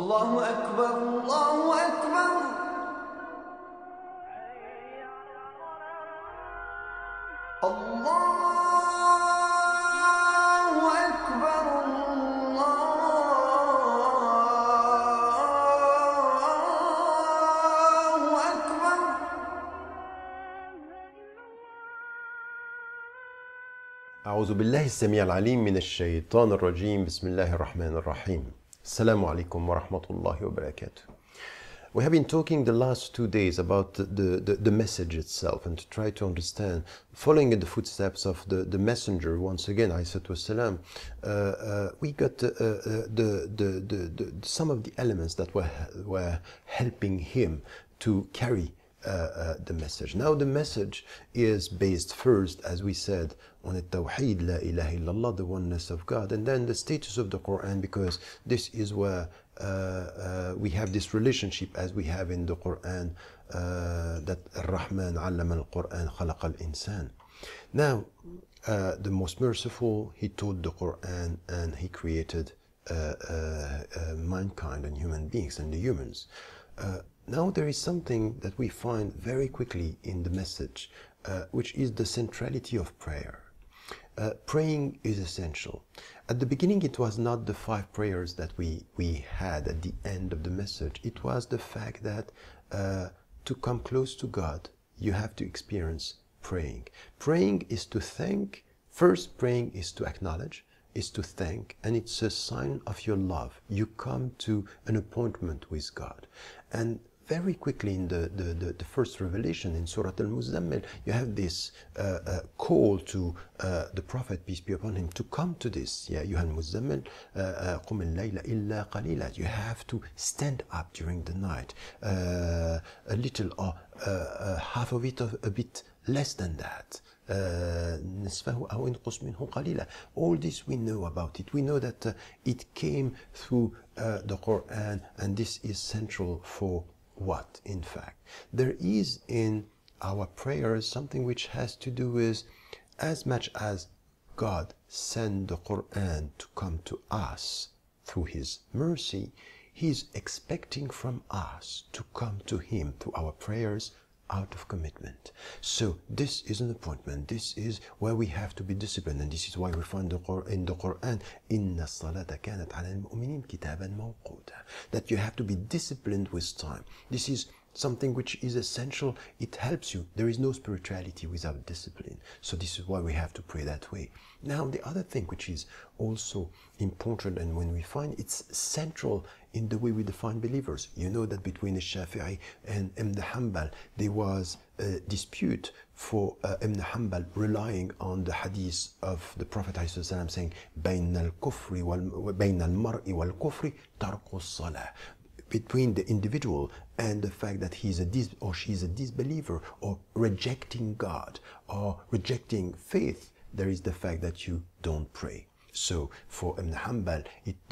Allahu Akbar, Allahu Akbar. Allahu Akbar, Allahu Akbar. أعوذ بالله السميع العليم من الشيطان الرجيم بسم الله الرحمن الرحيم السلام عليكم ورحمة الله وبركاته. We have been talking the last 2 days about the message itself and to try to understand, following in the footsteps of the messenger, once again, والسلام, we got some of the elements that were helping him to carry the message. Now the message is based first, as we said, on the Tawheed, La ilaha illallah, the oneness of God, and then the status of the Quran, because this is where we have this relationship as we have in the Quran, that Ar-Rahman allama al-Quran khalaqa al-insan. Now, the most merciful, he taught the Quran and he created mankind and human beings and the humans. Now there is something that we find very quickly in the message, which is the centrality of prayer. Praying is essential. At the beginning, it was not the 5 prayers that we had at the end of the message. It was the fact that to come close to God, you have to experience praying. Praying is to thank. First, praying is to acknowledge, is to thank, and it's a sign of your love. You come to an appointment with God. And very quickly in the first revelation in Surah Al-Muzammil, you have this call to the Prophet, peace be upon him, to come to this. Ya ayyuhal muzammil, qum al-layla illa qalila. You have to stand up during the night, a little or half of it, a bit less than that. All this we know about it. We know that it came through the Quran, and this is central for what, in fact? There is in our prayers something which has to do with, as much as God sent the Quran to come to us through His mercy, He is expecting from us to come to Him through our prayers out of commitment. So this is an appointment. This is where we have to be disciplined, and this is why we find in the Quran, Inna salata kanat ala al-mu'minin kitaban mawquta, that you have to be disciplined with time. This is something which is essential. It helps you. There is no spirituality without discipline. So this is why we have to pray that way. Now the other thing which is also important, and when we find it's central in the way we define believers. You know that between the Shafi'i and Ibn Hanbal there was a dispute for Ibn Hanbal relying on the hadith of the Prophet ﷺ saying بين المرء والكفر ترك الصلاة, between the individual and the fact that he's or she's a disbeliever or rejecting God or rejecting faith, there is the fact that you don't pray. So for Ibn Hanbal,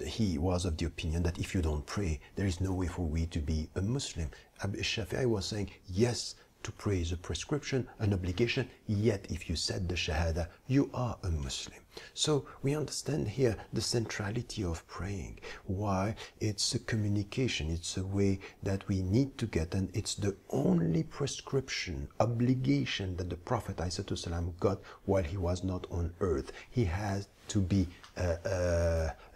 he was of the opinion that if you don't pray, there is no way for we to be a Muslim. Abu Shafi'i was saying, yes, to pray is a prescription, an obligation, yet if you said the Shahada, you are a Muslim. So we understand here the centrality of praying, why it's a communication, it's a way that we need to get, and it's the only prescription, obligation that the Prophet ﷺ got while he was not on earth. He has to be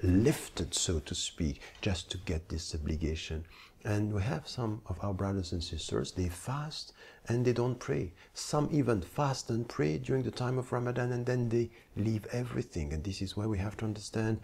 lifted, so to speak, just to get this obligation. And we have some of our brothers and sisters, they fast and they don't pray. Some even fast and pray during the time of Ramadan, and then they leave everything. And this is why we have to understand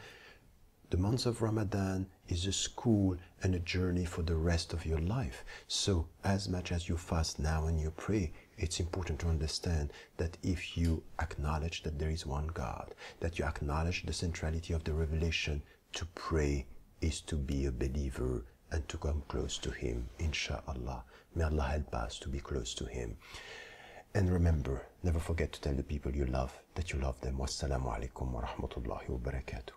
the month of Ramadan is a school and a journey for the rest of your life. So as much as you fast now and you pray, it's important to understand that if you acknowledge that there is one God, that you acknowledge the centrality of the revelation, to pray is to be a believer and to come close to Him, inshallah. May Allah help us to be close to Him. And remember, never forget to tell the people you love that you love them. Wassalamu alaikum wa rahmatullahi wa barakatuh.